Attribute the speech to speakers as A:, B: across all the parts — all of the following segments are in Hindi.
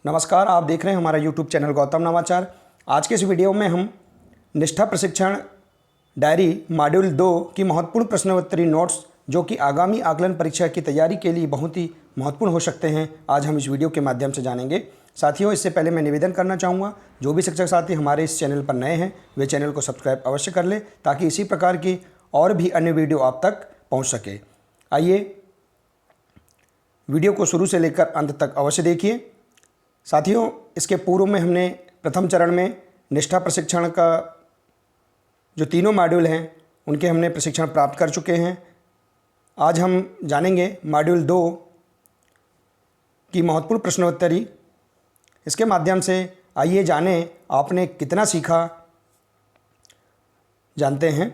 A: नमस्कार, आप देख रहे हैं हमारा YouTube चैनल गौतम नवाचार। आज के इस वीडियो में हम निष्ठा प्रशिक्षण डायरी मॉड्यूल 2 की महत्वपूर्ण प्रश्नोत्तरी नोट्स जो कि आगामी आकलन परीक्षा की तैयारी के लिए बहुत ही महत्वपूर्ण हो सकते हैं, आज हम इस वीडियो के माध्यम से जानेंगे। साथियों, इससे पहले मैं निवेदन करना चाहूँगा, जो भी शिक्षक साथी हमारे इस चैनल पर नए हैं वे चैनल को सब्सक्राइब अवश्य कर लें ताकि इसी प्रकार की और भी अन्य वीडियो आप तक पहुँच सके। आइए वीडियो को शुरू से लेकर अंत तक अवश्य देखिए। साथियों, इसके पूर्व में हमने प्रथम चरण में निष्ठा प्रशिक्षण का जो तीनों मॉड्यूल हैं उनके हमने प्रशिक्षण प्राप्त कर चुके हैं। आज हम जानेंगे मॉड्यूल 2 की महत्वपूर्ण प्रश्नोत्तरी। इसके माध्यम से आइए जानें आपने कितना सीखा, जानते हैं।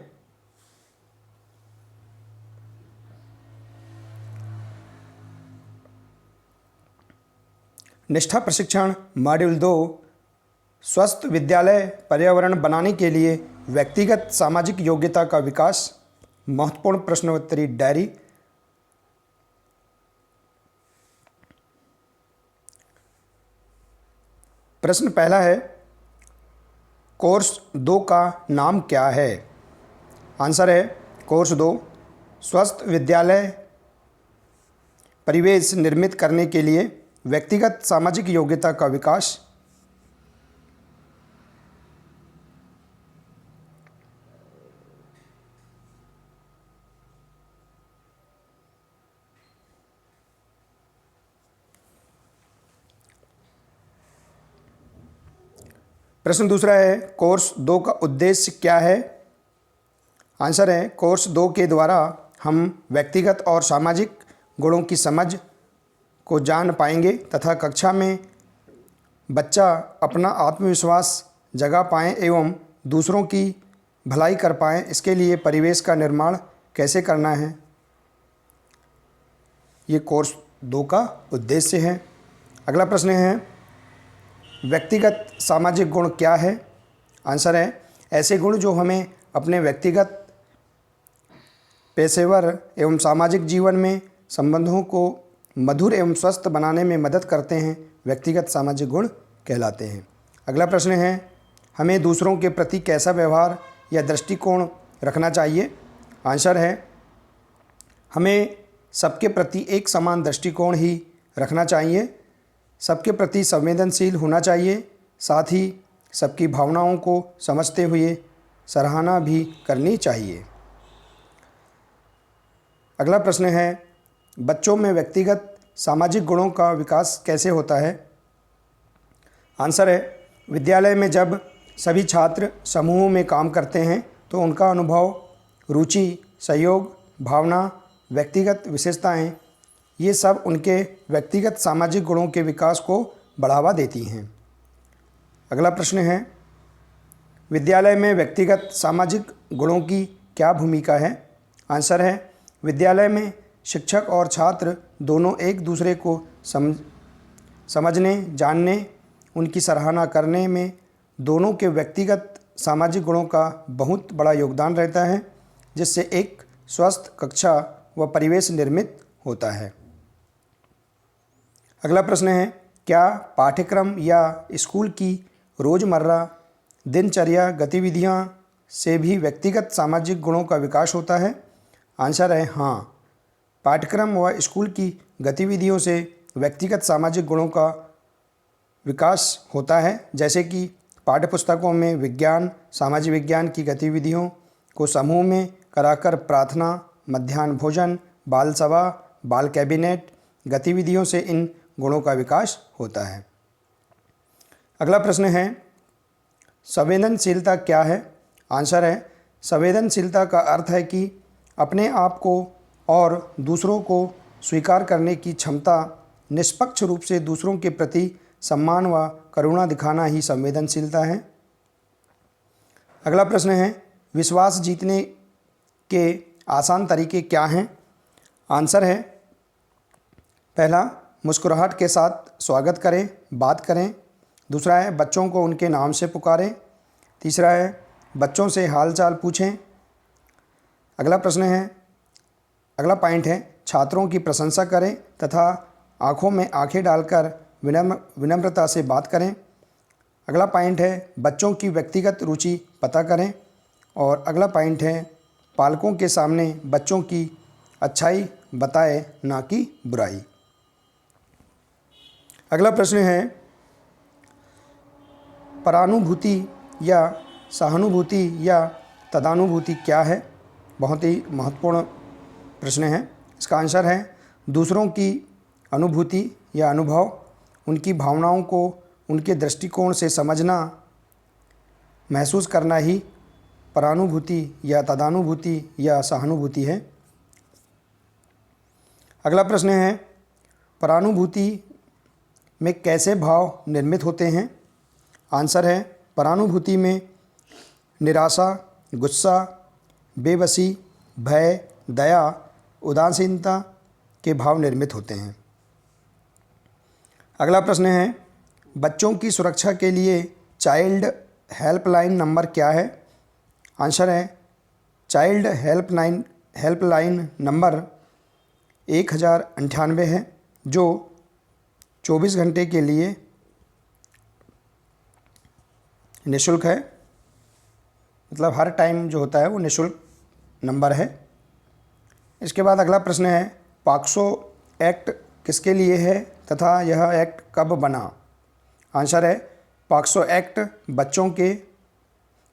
A: निष्ठा प्रशिक्षण मॉड्यूल 2 स्वस्थ विद्यालय पर्यावरण बनाने के लिए व्यक्तिगत सामाजिक योग्यता का विकास, महत्वपूर्ण प्रश्नोत्तरी डायरी। प्रश्न पहला है, कोर्स 2 का नाम क्या है? आंसर है कोर्स 2 स्वस्थ विद्यालय परिवेश निर्मित करने के लिए व्यक्तिगत सामाजिक योग्यता का विकास। प्रश्न दूसरा है, कोर्स 2 का उद्देश्य क्या है? आंसर है कोर्स 2 के द्वारा हम व्यक्तिगत और सामाजिक गुणों की समझ को जान पाएंगे तथा कक्षा में बच्चा अपना आत्मविश्वास जगा पाएँ एवं दूसरों की भलाई कर पाएँ, इसके लिए परिवेश का निर्माण कैसे करना है, ये कोर्स 2 का उद्देश्य है। अगला प्रश्न है, व्यक्तिगत सामाजिक गुण क्या है? आंसर है ऐसे गुण जो हमें अपने व्यक्तिगत, पेशेवर एवं सामाजिक जीवन में संबंधों को मधुर एवं स्वस्थ बनाने में मदद करते हैं, व्यक्तिगत सामाजिक गुण कहलाते हैं। अगला प्रश्न है, हमें दूसरों के प्रति कैसा व्यवहार या दृष्टिकोण रखना चाहिए? आंसर है हमें सबके प्रति एक समान दृष्टिकोण ही रखना चाहिए, सबके प्रति संवेदनशील होना चाहिए, साथ ही सबकी भावनाओं को समझते हुए सराहना भी करनी चाहिए। अगला प्रश्न है, बच्चों में व्यक्तिगत सामाजिक गुणों का विकास कैसे होता है? आंसर है विद्यालय में जब सभी छात्र समूहों में काम करते हैं तो उनका अनुभव, रुचि, सहयोग भावना, व्यक्तिगत विशेषताएं, ये सब उनके व्यक्तिगत सामाजिक गुणों के विकास को बढ़ावा देती हैं। अगला प्रश्न है, विद्यालय में व्यक्तिगत सामाजिक गुणों की क्या भूमिका है? आंसर है विद्यालय में शिक्षक और छात्र दोनों एक दूसरे को समझने, जानने, उनकी सराहना करने में दोनों के व्यक्तिगत सामाजिक गुणों का बहुत बड़ा योगदान रहता है, जिससे एक स्वस्थ कक्षा व परिवेश निर्मित होता है। अगला प्रश्न है, क्या पाठ्यक्रम या स्कूल की रोज़मर्रा दिनचर्या गतिविधियां से भी व्यक्तिगत सामाजिक गुणों का विकास होता है? आंसर है हाँ, पाठ्यक्रम व स्कूल की गतिविधियों से व्यक्तिगत सामाजिक गुणों का विकास होता है, जैसे कि पाठ्यपुस्तकों में विज्ञान, सामाजिक विज्ञान की गतिविधियों को समूह में कराकर प्रार्थना, मध्याह्न भोजन, बाल सभा, बाल कैबिनेट गतिविधियों से इन गुणों का विकास होता है। अगला प्रश्न है, संवेदनशीलता क्या है? आंसर है संवेदनशीलता का अर्थ है कि अपने आप को और दूसरों को स्वीकार करने की क्षमता, निष्पक्ष रूप से दूसरों के प्रति सम्मान व करुणा दिखाना ही संवेदनशीलता है। अगला प्रश्न है, विश्वास जीतने के आसान तरीके क्या हैं? आंसर है पहला, मुस्कुराहट के साथ स्वागत करें, बात करें। दूसरा है, बच्चों को उनके नाम से पुकारें। तीसरा है, बच्चों से हालचाल पूछें। अगला पॉइंट है, छात्रों की प्रशंसा करें तथा आँखों में आंखें डालकर विनम्रता से बात करें। अगला पॉइंट है बच्चों की व्यक्तिगत रुचि पता करें। और अगला पॉइंट है पालकों के सामने बच्चों की अच्छाई बताए, ना कि बुराई। अगला प्रश्न है परानुभूति या सहानुभूति या तदानुभूति क्या है? बहुत ही महत्वपूर्ण प्रश्न है। इसका आंसर है दूसरों की अनुभूति या अनुभव, उनकी भावनाओं को उनके दृष्टिकोण से समझना, महसूस करना ही परानुभूति या तदानुभूति या सहानुभूति है। अगला प्रश्न है परानुभूति में कैसे भाव निर्मित होते हैं? आंसर है परानुभूति में निराशा, गुस्सा, बेबसी, भय, दया, उदासीनता के भाव निर्मित होते हैं। अगला प्रश्न है बच्चों की सुरक्षा के लिए चाइल्ड हेल्पलाइन नंबर क्या है? आंसर है चाइल्ड हेल्पलाइन नंबर 1098 है, जो 24 घंटे के लिए निःशुल्क है। मतलब हर टाइम जो होता है वो निःशुल्क नंबर है। इसके बाद अगला प्रश्न है पॉक्सो एक्ट किसके लिए है तथा यह एक्ट कब बना? आंसर है पॉक्सो एक्ट बच्चों के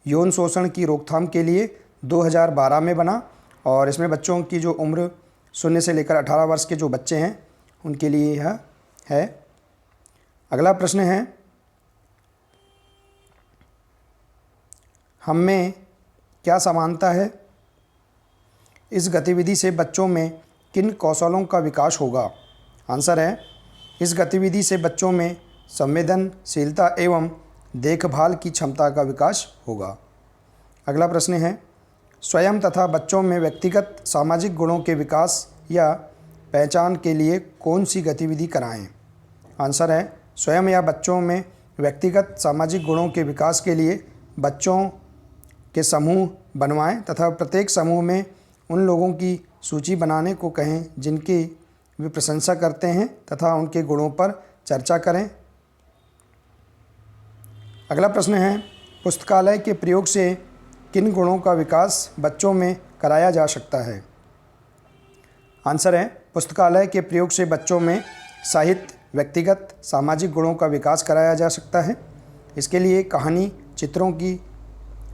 A: यौन शोषण की रोकथाम के लिए 2012 में बना और इसमें बच्चों की जो उम्र 0 से लेकर 18 वर्ष के जो बच्चे हैं उनके लिए यह है। अगला प्रश्न है हम में क्या समानता है? इस गतिविधि से बच्चों में किन कौशलों का विकास होगा? आंसर है इस गतिविधि से बच्चों में संवेदनशीलता एवं देखभाल की क्षमता का विकास होगा। अगला प्रश्न है स्वयं तथा बच्चों में व्यक्तिगत सामाजिक गुणों के विकास या पहचान के लिए कौन सी गतिविधि कराएं? आंसर है स्वयं या बच्चों में व्यक्तिगत सामाजिक गुणों के विकास के लिए बच्चों के समूह बनवाएं तथा प्रत्येक समूह में उन लोगों की सूची बनाने को कहें जिनकी वे प्रशंसा करते हैं तथा उनके गुणों पर चर्चा करें। अगला प्रश्न है पुस्तकालय के प्रयोग से किन गुणों का विकास बच्चों में कराया जा सकता है? आंसर है पुस्तकालय के प्रयोग से बच्चों में साहित्य, व्यक्तिगत सामाजिक गुणों का विकास कराया जा सकता है। इसके लिए कहानी, चित्रों की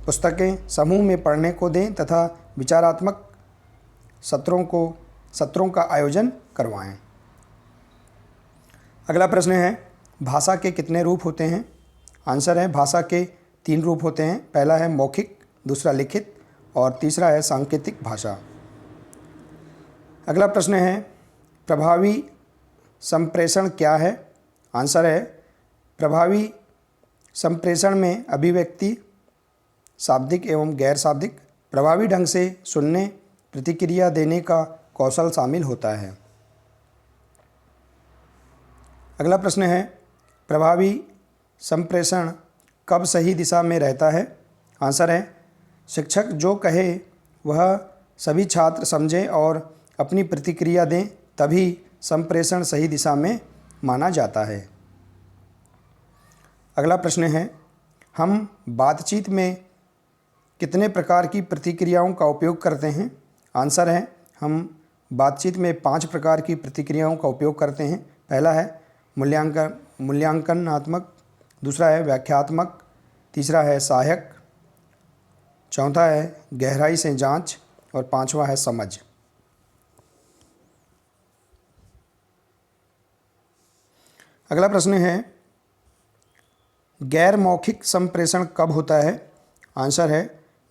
A: पुस्तकें समूह में पढ़ने को दें तथा विचारात्मक सत्रों का आयोजन करवाएं। अगला प्रश्न है भाषा के कितने रूप होते हैं? आंसर है भाषा के 3 रूप होते हैं। पहला है मौखिक, दूसरा लिखित और तीसरा है सांकेतिक भाषा। अगला प्रश्न है प्रभावी संप्रेषण क्या है? आंसर है प्रभावी संप्रेषण में अभिव्यक्ति, शाब्दिक एवं गैर शाब्दिक, प्रभावी ढंग से सुनने, प्रतिक्रिया देने का कौशल शामिल होता है। अगला प्रश्न है प्रभावी संप्रेषण कब सही दिशा में रहता है? आंसर है शिक्षक जो कहे वह सभी छात्र समझें और अपनी प्रतिक्रिया दें, तभी संप्रेषण सही दिशा में माना जाता है। अगला प्रश्न है हम बातचीत में कितने प्रकार की प्रतिक्रियाओं का उपयोग करते हैं? आंसर है हम बातचीत में 5 प्रकार की प्रतिक्रियाओं का उपयोग करते हैं। पहला है मूल्यांकनात्मक, दूसरा है व्याख्यात्मक, तीसरा है सहायक, चौथा है गहराई से जांच और पांचवा है समझ। अगला प्रश्न है गैर मौखिक संप्रेषण कब होता है? आंसर है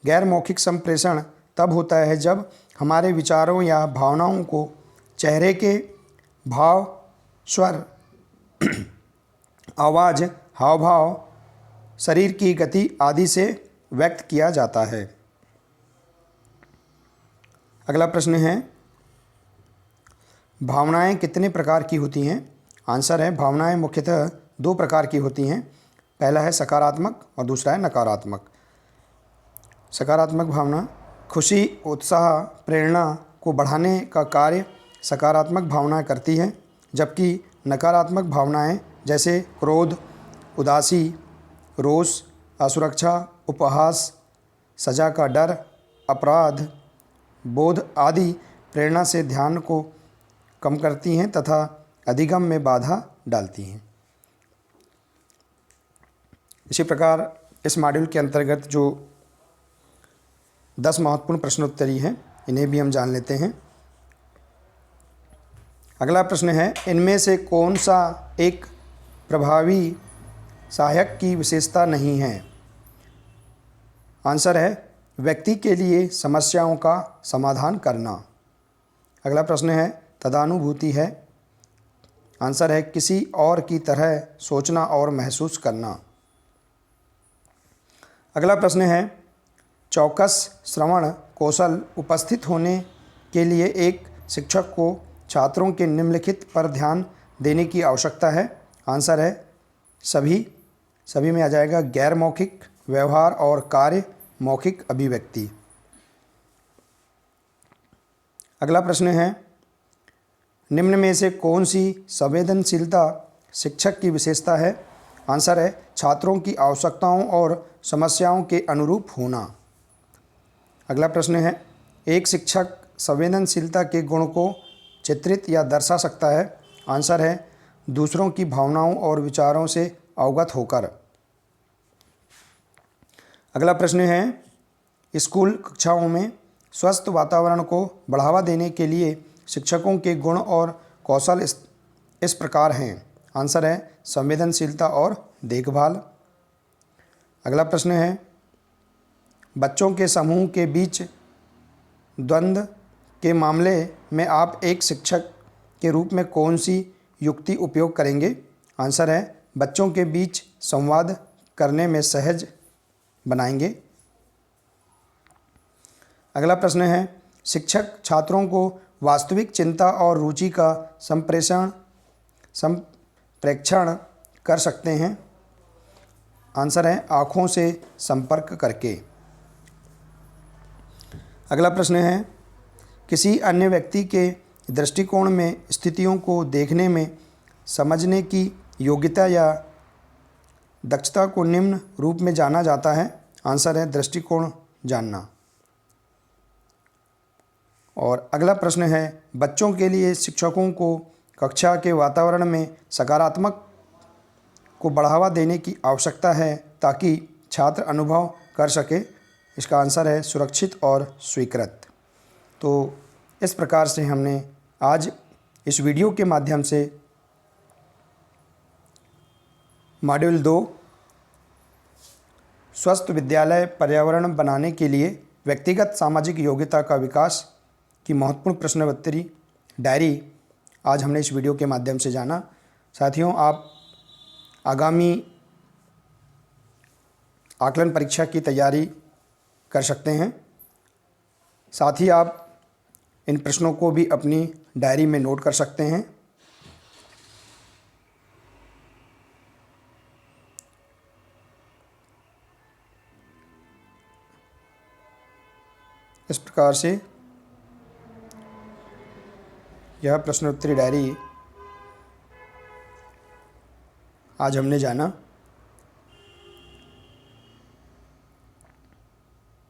A: गैर मौखिक संप्रेषण तब होता है जब हमारे विचारों या भावनाओं को चेहरे के भाव, स्वर, आवाज़, हाव भाव, शरीर की गति आदि से व्यक्त किया जाता है। अगला प्रश्न है भावनाएं कितने प्रकार की होती हैं? आंसर है भावनाएं मुख्यतः 2 प्रकार की होती हैं। पहला है सकारात्मक और दूसरा है नकारात्मक। सकारात्मक भावना खुशी, उत्साह, प्रेरणा को बढ़ाने का कार्य सकारात्मक भावनाएं करती हैं, जबकि नकारात्मक भावनाएं जैसे क्रोध, उदासी, रोष, असुरक्षा, उपहास, सजा का डर, अपराध बोध आदि प्रेरणा से ध्यान को कम करती हैं तथा अधिगम में बाधा डालती हैं। इसी प्रकार इस मॉड्यूल के अंतर्गत जो 10 महत्वपूर्ण प्रश्नोत्तरी हैं, इन्हें भी हम जान लेते हैं। अगला प्रश्न है, इनमें से कौन सा एक प्रभावी सहायक की विशेषता नहीं है? आंसर है व्यक्ति के लिए समस्याओं का समाधान करना। अगला प्रश्न है, तदानुभूति है। आंसर है किसी और की तरह सोचना और महसूस करना। अगला प्रश्न है, चौकस श्रवण कौशल उपस्थित होने के लिए एक शिक्षक को छात्रों के निम्नलिखित पर ध्यान देने की आवश्यकता है। आंसर है सभी में आ जाएगा गैर मौखिक व्यवहार और कार्य मौखिक अभिव्यक्ति। अगला प्रश्न है, निम्न में से कौन सी संवेदनशीलता शिक्षक की विशेषता है? आंसर है छात्रों की आवश्यकताओं और समस्याओं के अनुरूप होना। अगला प्रश्न है, एक शिक्षक संवेदनशीलता के गुण को चित्रित या दर्शा सकता है। आंसर है दूसरों की भावनाओं और विचारों से अवगत होकर। अगला प्रश्न है, स्कूल कक्षाओं में स्वस्थ वातावरण को बढ़ावा देने के लिए शिक्षकों के गुण और कौशल इस प्रकार हैं। आंसर है संवेदनशीलता और देखभाल। अगला प्रश्न है, बच्चों के समूह के बीच द्वंद्व के मामले में आप एक शिक्षक के रूप में कौन सी युक्ति उपयोग करेंगे? आंसर है बच्चों के बीच संवाद करने में सहज बनाएंगे। अगला प्रश्न है, शिक्षक छात्रों को वास्तविक चिंता और रुचि का संप्रेक्षण कर सकते हैं। आंसर है आँखों से संपर्क करके। अगला प्रश्न है, किसी अन्य व्यक्ति के दृष्टिकोण में स्थितियों को देखने में समझने की योग्यता या दक्षता को निम्न रूप में जाना जाता है। आंसर है दृष्टिकोण जानना। और अगला प्रश्न है, बच्चों के लिए शिक्षकों को कक्षा के वातावरण में सकारात्मक को बढ़ावा देने की आवश्यकता है ताकि छात्र अनुभव कर सके। इसका आंसर है सुरक्षित और स्वीकृत। तो इस प्रकार से हमने आज इस वीडियो के माध्यम से मॉड्यूल 2 स्वस्थ विद्यालय पर्यावरण बनाने के लिए व्यक्तिगत सामाजिक योग्यता का विकास की महत्वपूर्ण प्रश्नोत्तरी डायरी आज हमने इस वीडियो के माध्यम से जाना। साथियों, आप आगामी आकलन परीक्षा की तैयारी कर सकते हैं। साथ ही आप इन प्रश्नों को भी अपनी डायरी में नोट कर सकते हैं। इस प्रकार से यह प्रश्नोत्तरी डायरी आज हमने जाना।